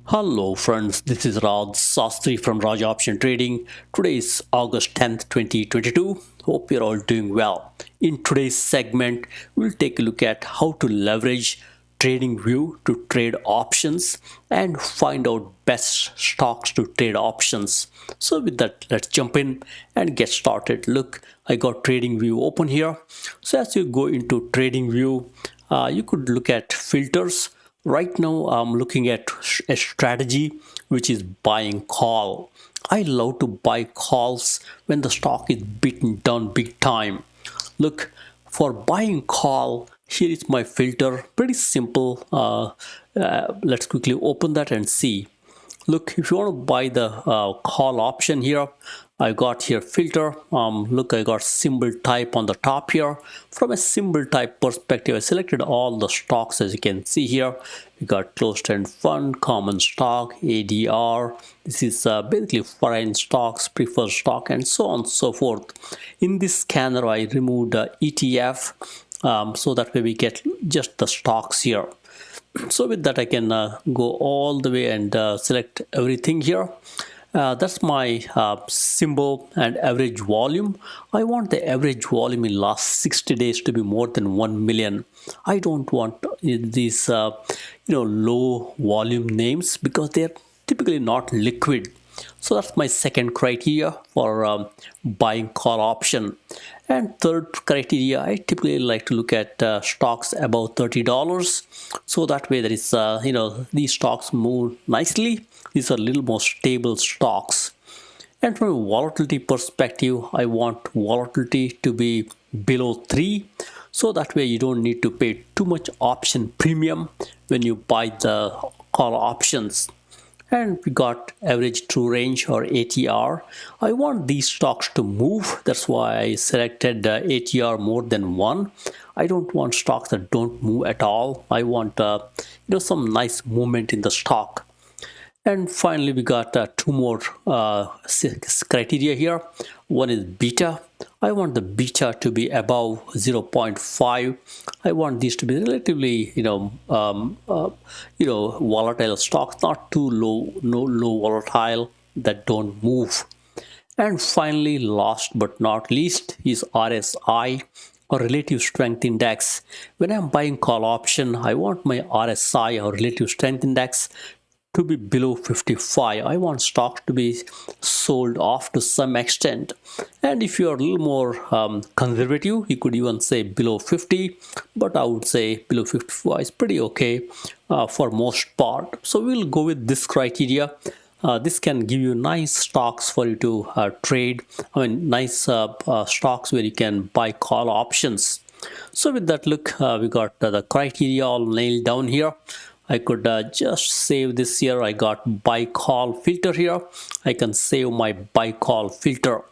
Hello friends, this is Raj Sastri from Raj Option Trading. Today is August 10th, 2022. Hope you're all doing well. In today's segment, we'll take a look at how to leverage TradingView to trade options and find out best stocks to trade options. So with that, let's jump in and get started. Look, I got TradingView open here. So as you go into TradingView, you could look at filters. Right now, I'm looking at a strategy which is buying call. I love to buy calls when the stock is beaten down big time. Look, for buying call, here is my filter. Pretty simple. Let's quickly open that and see. Look, if you want to buy the call option here, I got here filter. Look, I got symbol type on the top here. From a symbol type perspective, I selected all the stocks as you can see here. We got closed-end fund, common stock, ADR. This is basically foreign stocks, preferred stock, and so on and so forth. In this scanner, I removed ETF so that way we get just the stocks here. So with that, I can go all the way and select everything here. That's my symbol and average volume. I want the average volume in last 60 days to be more than 1 million. I don't want these low volume names because they're typically not liquid. So that's my second criteria for buying call option. And third criteria, I typically like to look at stocks above $30. So that way there is, these stocks move nicely. These are a little more stable stocks. And from a volatility perspective, I want volatility to be below 3. So that way you don't need to pay too much option premium when you buy the call options. And we got average true range or ATR. I want these stocks to move. That's why I selected ATR more than 1. I don't want stocks that don't move at all. I want some nice movement in the stock. And finally, we got two more criteria here. One is beta. I want the beta to be above 0.5. I want these to be relatively, volatile stocks, not too low, no low volatile that don't move. And finally, last but not least, is RSI or relative strength index. When I'm buying call option, I want my RSI or relative strength index to be below 55. I want stocks to be sold off to some extent. And if you are a little more conservative, you could even say below 50, but I would say below 55 is pretty okay for most part. So we'll go with this criteria. This can give you nice stocks for you to trade. I mean, nice stocks where you can buy call options. So with that, look, we got the criteria all nailed down here. I could just save this here. I got buy call filter here. I can save my buy call filter.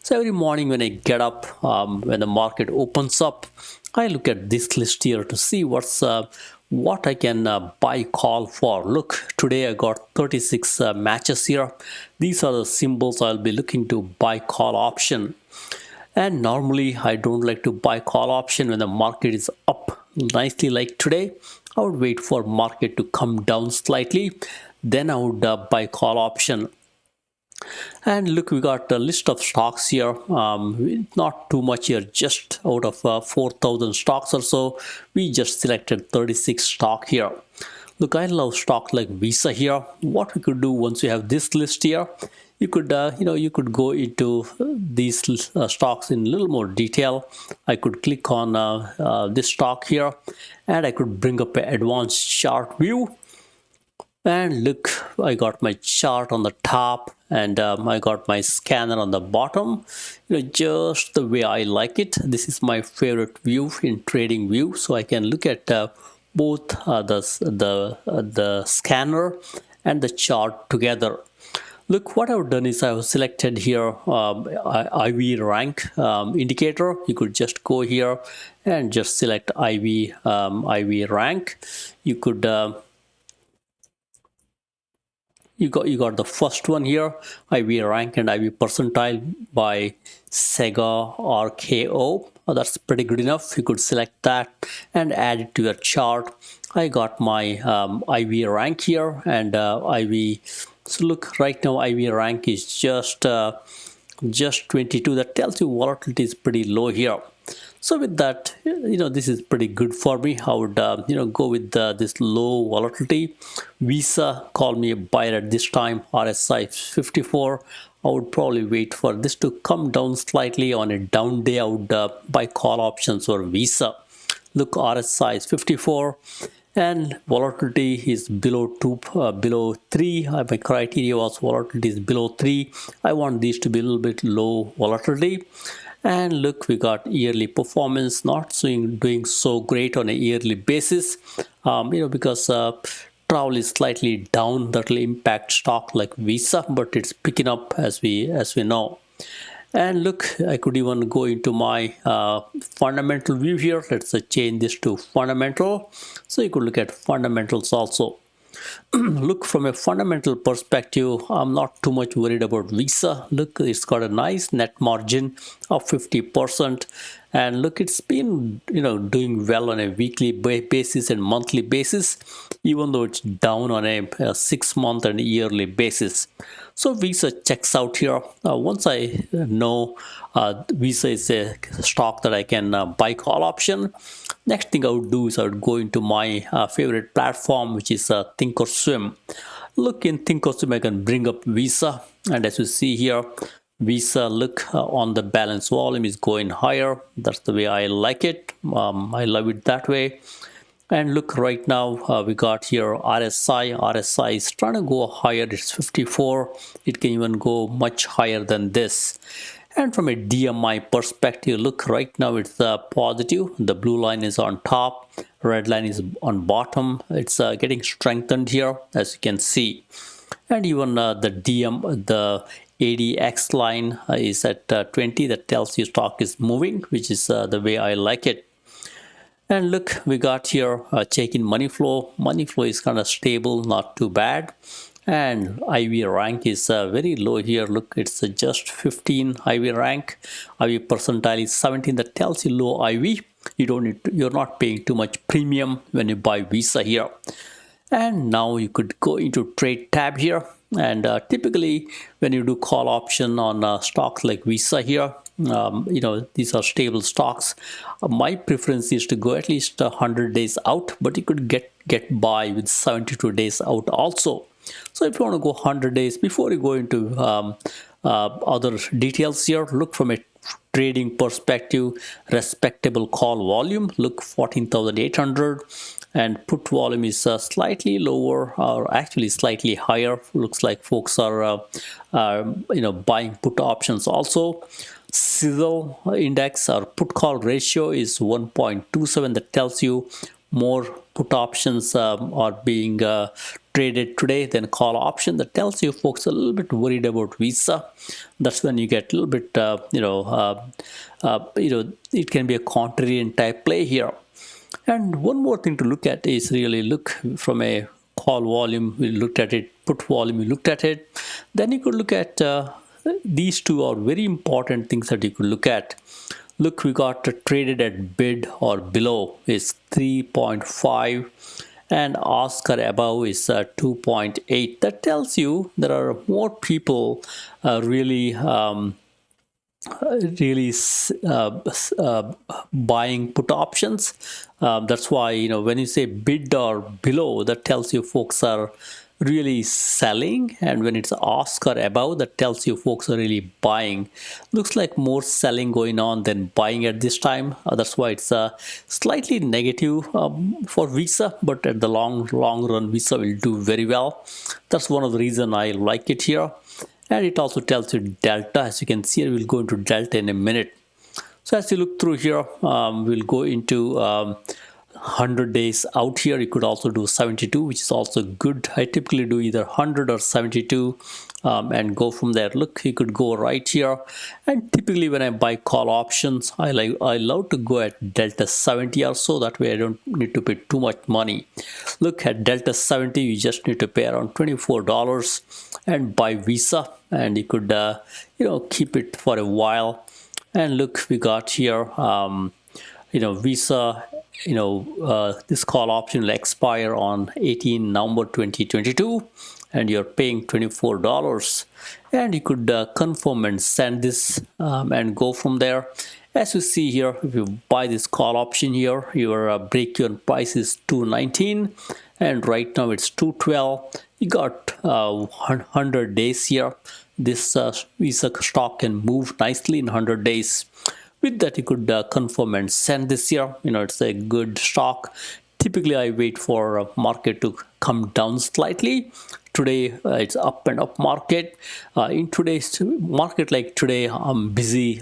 So every morning when I get up, when the market opens up, I look at this list here to see what I can buy call for. Look, today I got 36 matches here. These are the symbols I'll be looking to buy call option. And normally I don't like to buy call option when the market is up nicely like today. I would wait for market to come down slightly, then I would buy call option. And look, we got a list of stocks here. Not too much here, just out of 4,000 stocks or so. We just selected 36 stock here. Look, I love stock like Visa here. What we could do once you have this list here, you could go into these stocks in a little more detail. I could click on this stock here, and I could bring up an advanced chart view. And look, I got my chart on the top, and I got my scanner on the bottom. Just the way I like it. This is my favorite view in TradingView, so I can look at both the scanner and the chart together. Look, what I've done is I've selected here IV rank indicator. You could just go here and just select IV rank. You could you got the first one here, IV rank and IV percentile by Sega RKO. That's pretty good enough. You could select that and add it to your chart. I got my IV rank here, and IV. So look, right now IV rank is just 22. That tells you volatility is pretty low here. So with that, this is pretty good for me. I would go with this low volatility. Visa, call me a buyer at this time. RSI 54. I would probably wait for this to come down slightly. On a down day, I would buy call options or Visa. Look, RSI is 54 and volatility is below 3. My criteria was volatility is below 3. I want these to be a little bit low volatility. And look, we got yearly performance not doing so great on a yearly basis, because travel is slightly down. That will impact stock like Visa, but it's picking up as we know. And look, I could even go into my fundamental view here. Let's change this to fundamental. So you could look at fundamentals also. Look, from a fundamental perspective, I'm not too much worried about Visa. Look, it's got a nice net margin of 50%. And look, it's been doing well on a weekly basis and monthly basis, even though it's down on a 6-month and yearly basis. So Visa checks out here. Once I know Visa is a stock that I can buy call option, next thing I would do is I would go into my favorite platform, which is Thinkorswim. Look, in Thinkorswim, I can bring up Visa, and as you see here, Visa, look, on the balance volume is going higher. That's the way I like it. I love it that way. And look, right now we got here RSI. RSI is trying to go higher. It's 54. It can even go much higher than this. And from a DMI perspective, look, right now it's positive. The blue line is on top, red line is on bottom. It's getting strengthened here, as you can see. And even the ADX line is at 20. That tells you stock is moving, which is the way I like it. And look, we got here check-in money flow. Money flow is kind of stable, not too bad. And IV rank is very low here. Look, it's just 15 IV rank. IV percentile is 17. That tells you low IV. You're not paying too much premium when you buy Visa here. And now you could go into trade tab here. And typically when you do call option on stocks like Visa here, these are stable stocks. My preference is to go at least 100 days out, but you could get by with 72 days out also. So if you want to go 100 days, before you go into other details here, look from a trading perspective, respectable call volume. Look, 14,800. And put volume is slightly lower, or actually slightly higher. Looks like folks are buying put options also. Sizzle index or put call ratio is 1.27. That tells you more put options are being traded today than call option. That tells you folks are a little bit worried about Visa. That's when you get a little bit it can be a contrarian type play here. And one more thing to look at is really look from a call volume, we looked at it, put volume, we looked at it. Then you could look at these two are very important things that you could look at. Look, we got traded at bid or below is 3.5 and ask or above is 2.8. That tells you there are more people really buying put options. That's why when you say bid or below, that tells you folks are really selling, and when it's ask or above, that tells you folks are really buying. Looks like more selling going on than buying at this time. That's why it's slightly negative for Visa, but at the long run Visa will do very well. That's one of the reasons I like it here. And it also tells you delta. As you can see, we'll go into delta in a minute. So as you look through here, we'll go into 100 days out here. You could also do 72, which is also good. I typically do either 100 or 72 and go from there. Look, you could go right here. And typically when I buy call options, I love to go at delta 70 or so. That way I don't need to pay too much money. Look, at delta 70, you just need to pay around $24 and buy Visa, and you could keep it for a while. And look, we got here Visa this call option will expire on 18 November 2022, and you're paying $24, and you could confirm and send this and go from there. As you see here, if you buy this call option here, your break-even price is $219, and right now it's $212. You got 100 days here. This Visa stock can move nicely in 100 days. With that, you could confirm and send this here. It's a good stock. Typically, I wait for a market to come down slightly. Today, it's up and up market. In today's market, like today, I'm busy,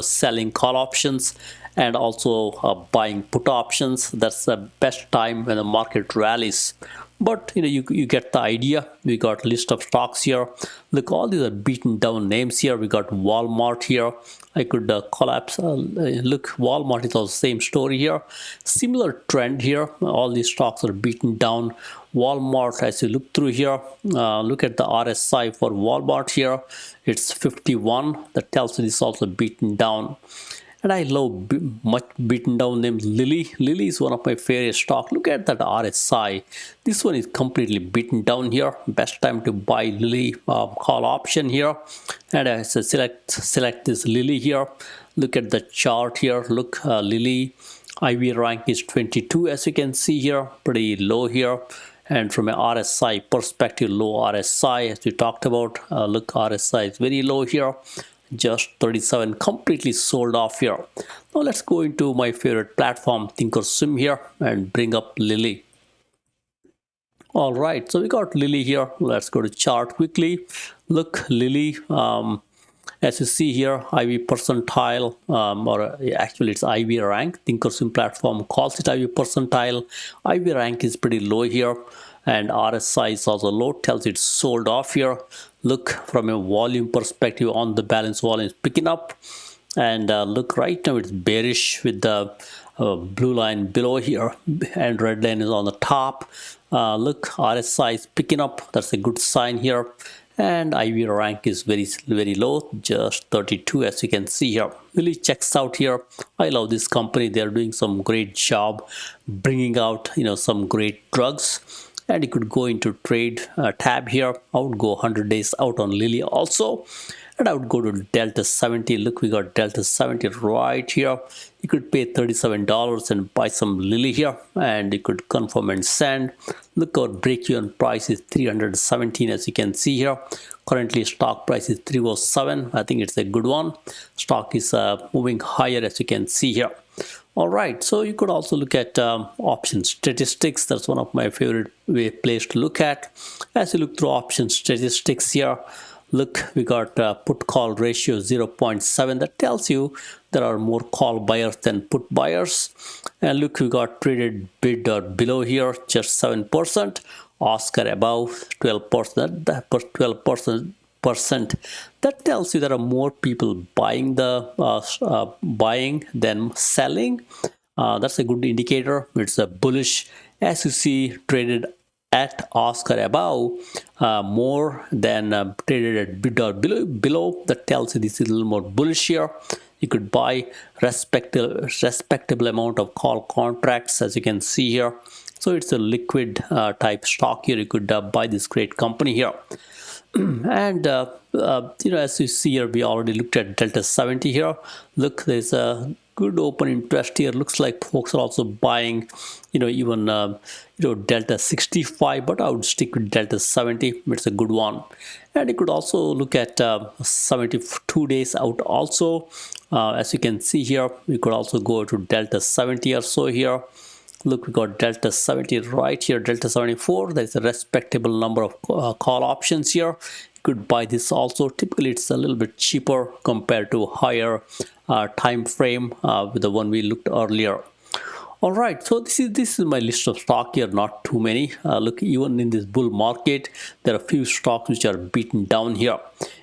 selling call options and also buying put options. That's the best time when the market rallies. But you get the idea. We got list of stocks here. Look, all these are beaten down names here. We got Walmart here. I could collapse. Look, Walmart is also same story here. Similar trend here. All these stocks are beaten down. Walmart, as you look through here, look at the RSI for Walmart here. It's 51. That tells you it's also beaten down. And I love much beaten down names. Lilly is one of my favorite stock. Look at that RSI. This one is completely beaten down here. Best time to buy Lilly call option here. And I select this Lilly here. Look at the chart here. Look, Lilly IV rank is 22, as you can see here. Pretty low here. And from an RSI perspective, low RSI, as we talked about. Look, RSI is very low here. Just 37, completely sold off here. Now let's go into my favorite platform, Thinkorswim here, and bring up Lilly. All right, so we got Lilly here. Let's go to chart quickly. Look, Lilly, as you see here, IV percentile, or actually it's IV rank. Thinkorswim platform calls it IV percentile. IV rank is pretty low here, and RSI is also low, tells it's sold off here. Look, from a volume perspective, on the balance volume is picking up, and look, right now it's bearish with the blue line below here, and red line is on the top. Look, RSI is picking up. That's a good sign here. And IV rank is very low, just 32, as you can see here. Really checks out here. I love this company. They're doing some great job bringing out some great drugs. And you could go into trade tab here. I would go 100 days out on Lilly also. And I would go to Delta 70. Look, we got Delta 70 right here. You could pay $37 and buy some Lilly here, and you could confirm and send. Look, our break-even price is 317, as you can see here. Currently, stock price is 307. I think it's a good one. Stock is moving higher, as you can see here. All right, so you could also look at option statistics. That's one of my favorite place to look at. As you look through option statistics here, look, we got put call ratio 0.7. That tells you there are more call buyers than put buyers. And look, we got traded bid or below here, just 7%. Oscar above 12%. That 12%. That tells you there are more people buying buying than selling. That's a good indicator. It's a bullish. As you see, traded at Oscar above more than traded at bid or below. That tells you this is a little more bullish here. You could buy respectable amount of call contracts, as you can see here. So it's a liquid type stock here. You could buy this great company here. And as you see here, we already looked at Delta 70 here. Look, there's a good open interest here. Looks like folks are also buying, even Delta 65, but I would stick with Delta 70. It's a good one. And you could also look at 72 days out also. As you can see here, we could also go to Delta 70 or so here. Look, we got Delta 70 right here, Delta 74. There's a respectable number of call options here. You could buy this also. Typically, it's a little bit cheaper compared to higher time frame with the one we looked earlier. All right, so this is my list of stock here, not too many. Look, even in this bull market, there are a few stocks which are beaten down here.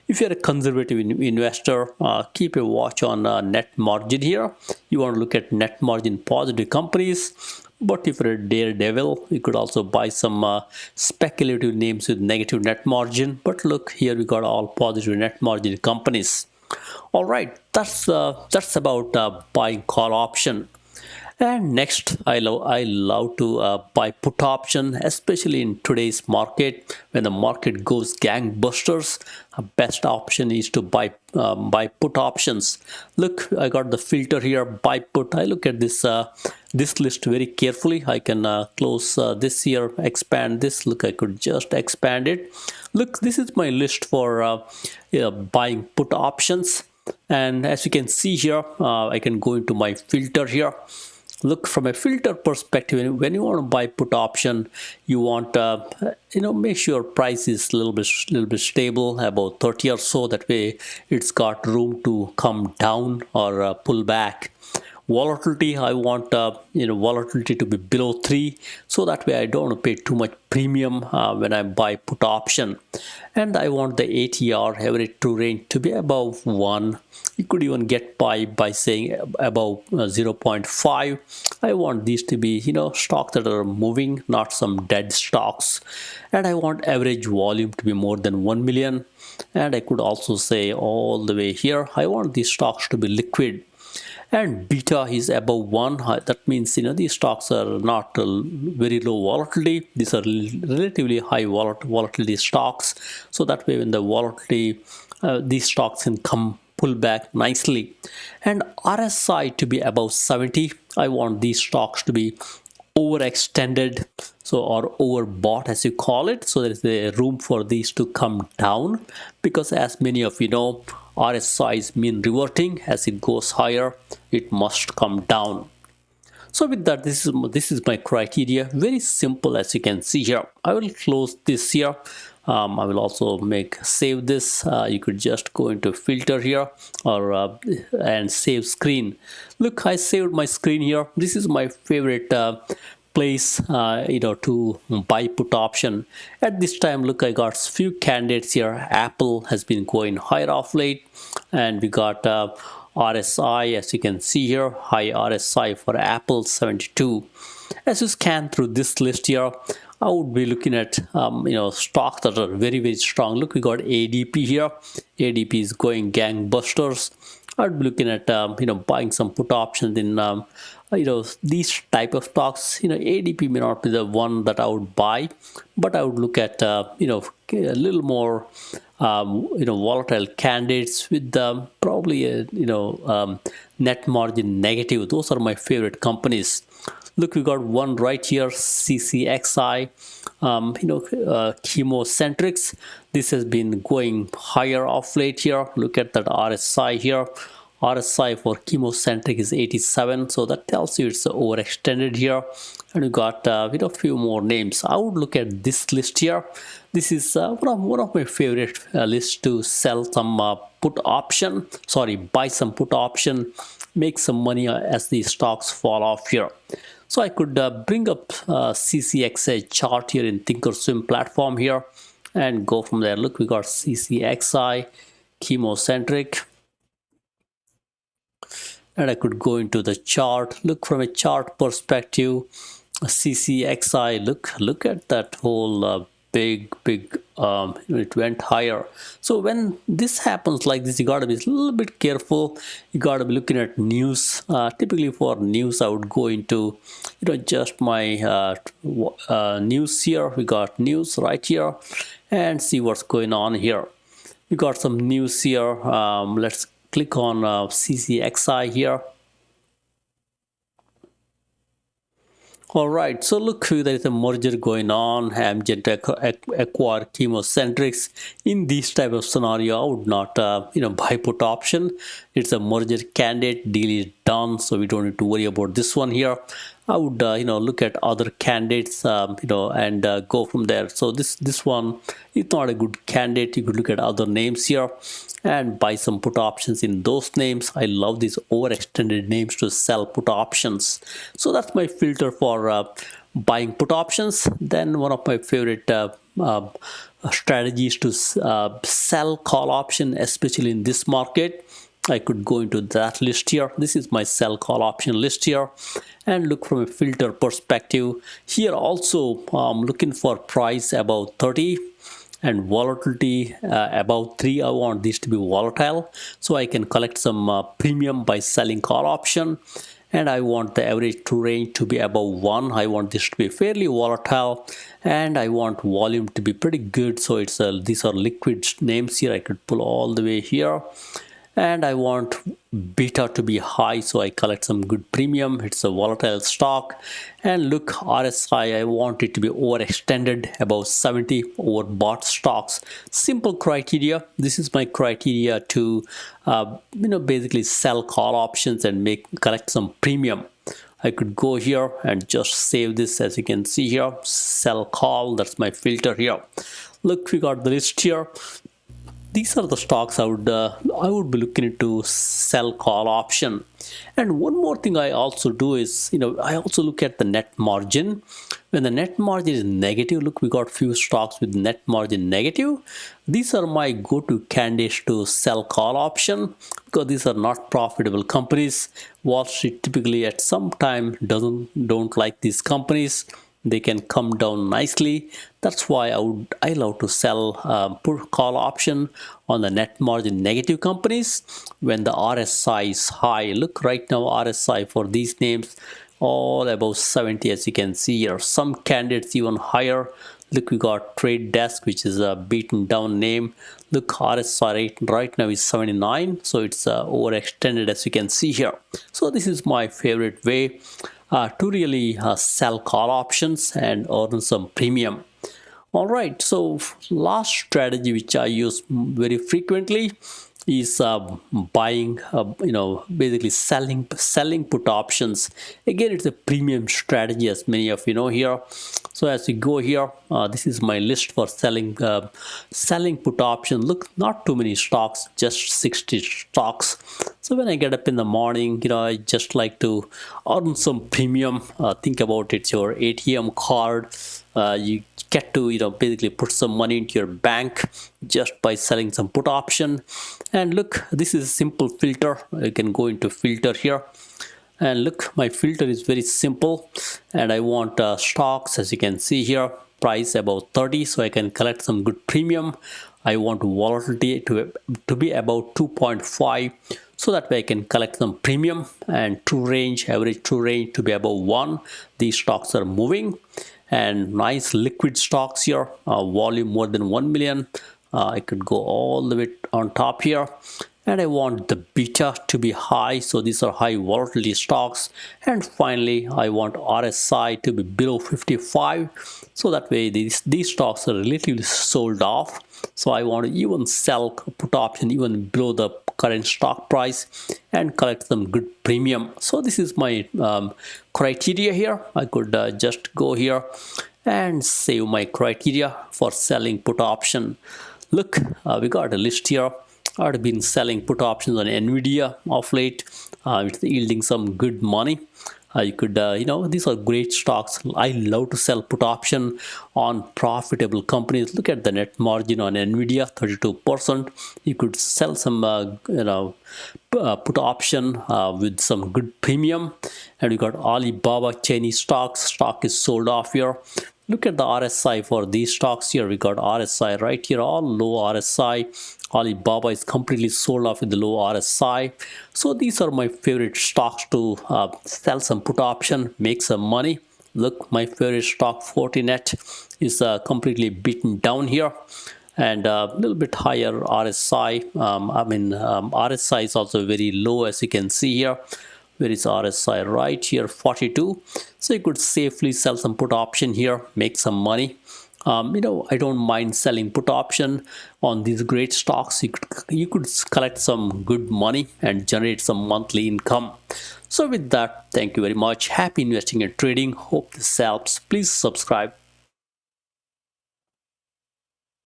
If you're a conservative investor, keep a watch on net margin here. You want to look at net margin positive companies. But if you're a daredevil, you could also buy some speculative names with negative net margin. But look, here we got all positive net margin companies. All right, that's about buying call option. And next, I love to buy put option, especially in today's market when the market goes gangbusters. Best option is to buy put options. Look, I got the filter here, buy put. I look at this list very carefully. I can close this here, expand this. Look, I could just expand it. Look, this is my list for buying put options. And as you can see here, I can go into my filter here. Look, from a filter perspective, when you want to buy put option, you want make sure price is a little bit stable, about 30 or so. That way it's got room to come down or pull back. Volatility, I want volatility to be below 3, so that way I don't want to pay too much premium when I buy put option. And I want the ATR, average true range, to be above 1. You could even get by saying above 0.5. I want these to be stocks that are moving, not some dead stocks. And I want average volume to be more than 1 million. And I could also say all the way here, I want these stocks to be liquid. And beta is above 1. That means these stocks are not very low volatility. These are relatively high volatility stocks. So that way when the volatility, these stocks can come pull back nicely. And RSI to be above 70. I want these stocks to be overextended, or overbought as you call it, so there is a room for these to come down, because as many of you know, RSI is mean reverting. As it goes higher, it must come down. So with that, this is my criteria. Very simple, as you can see here. I will close this here. I will also save this. You could just go into filter here and save screen. Look, I saved my screen here. This is my favorite place to buy put option. At this time, look, I got few candidates here. Apple has been going higher of late, and we got RSI, as you can see here, high RSI for Apple 72. As you scan through this list here, I would be looking at stocks that are very, very strong. Look, we got ADP here. ADP is going gangbusters. I'd be looking at buying some put options in these type of stocks. ADP may not be the one that I would buy, but I would look at a little more volatile candidates with probably a net margin negative. Those are my favorite companies. Look, we got one right here, CCXI, Chemocentrics. This has been going higher of late here. Look at that RSI here. RSI for Chemocentric is 87, so that tells you it's overextended here. And we got a few more names. I would look at this list here. This is one of my favorite lists to sell some buy some put option, make some money as the stocks fall off here. So I could bring up CCXI chart here in Thinkorswim platform here and go from there. Look, we got CCXI, Chemocentric. And I could go into the chart. Look, from a chart perspective, CCXI, look at that whole big it went higher. So when this happens like this, you got to be a little bit careful. You got to be looking at news. Typically for news, I would go into just my news here. We got news right here and see what's going on here. We got some news here. Let's click on CCXI here. All right, so look, there is a merger going on. Amgen acquire Chemocentrics. In this type of scenario, I would not buy put option. It's a merger candidate, deal is done, so we don't need to worry about this one here. I would look at other candidates and go from there. So this one is not a good candidate. You could look at other names here and buy some put options in those names. I love these overextended names to sell put options. So that's my filter for buying put options. Then one of my favorite strategies to sell call option, especially in this market. I could go into that list here. This is my sell call option list here, and look from a filter perspective. Here also I'm looking for price above 30 and volatility above 3. I want this to be volatile so I can collect some premium by selling call option. and I want the average true range to be above 1. I want this to be fairly volatile, and I want volume to be pretty good. So it's these are liquid names here. I could pull all the way here, and I want beta to be high, so I collect some good premium. It's a volatile stock. And look, RSI, I want it to be overextended, above 70, overbought stocks. Simple criteria. This is my criteria to basically sell call options and collect some premium. I could go here and just save this. As you can see here, sell call, that's my filter here. Look, we got the list here. These are the stocks I would be looking into sell call option. And one more thing I also do is, I also look at the net margin. When the net margin is negative, look, we got few stocks with net margin negative. These are my go-to candidates to sell call option, because these are not profitable companies. Wall Street typically at some time don't like these companies. They can come down nicely. That's why I love to sell put call option on the net margin negative companies when the RSI is high. Look, right now RSI for these names all above 70, as you can see here. Some candidates even higher. Look, we got Trade Desk, which is a beaten down name. Look, RSI rate right now is 79, so it's overextended, as you can see here. So this is my favorite way to really sell call options and earn some premium. All right, so last strategy which I use very frequently is buying, basically selling put options. Again, it's a premium strategy, as many of you know here. So as you go here, this is my list for selling put option. Look, not too many stocks, just 60 stocks. So when I get up in the morning, I just like to earn some premium. Think about it, your ATM card. You get to basically put some money into your bank just by selling some put option. And look, this is a simple filter. You can go into filter here, and look, my filter is very simple, and I want stocks, as you can see here, price about 30, so I can collect some good premium. I want volatility to be about 2.5, so that way I can collect some premium, and true range, average true range to be above 1. These stocks are moving, and nice liquid stocks here, volume more than 1 million. I could go all the way on top here, and I want the beta to be high, so these are high volatility stocks. And finally, I want RSI to be below 55, so that way these stocks are relatively sold off. So I want to even sell put option even below the current stock price and collect some good premium. So this is my criteria here. I could just go here and save my criteria for selling put option. Look, we got a list here. I've been selling put options on Nvidia of late. It's yielding some good money. You could, these are great stocks. I love to sell put option on profitable companies. Look at the net margin on Nvidia, 32%. You could sell some, put option with some good premium. And we got Alibaba Chinese stocks. Stock is sold off here. Look at the RSI for these stocks here. We got RSI right here, all low RSI. Alibaba is completely sold off with the low RSI. So these are my favorite stocks to sell some put option, make some money. Look, my favorite stock, Fortinet, is completely beaten down here, and a little bit higher RSI. RSI is also very low, as you can see here. Where is RSI? Right here, 42. So you could safely sell some put option here, make some money. I don't mind selling put option on these great stocks. You could collect some good money and generate some monthly income. So with that, thank you very much. Happy investing and trading. Hope this helps. Please subscribe.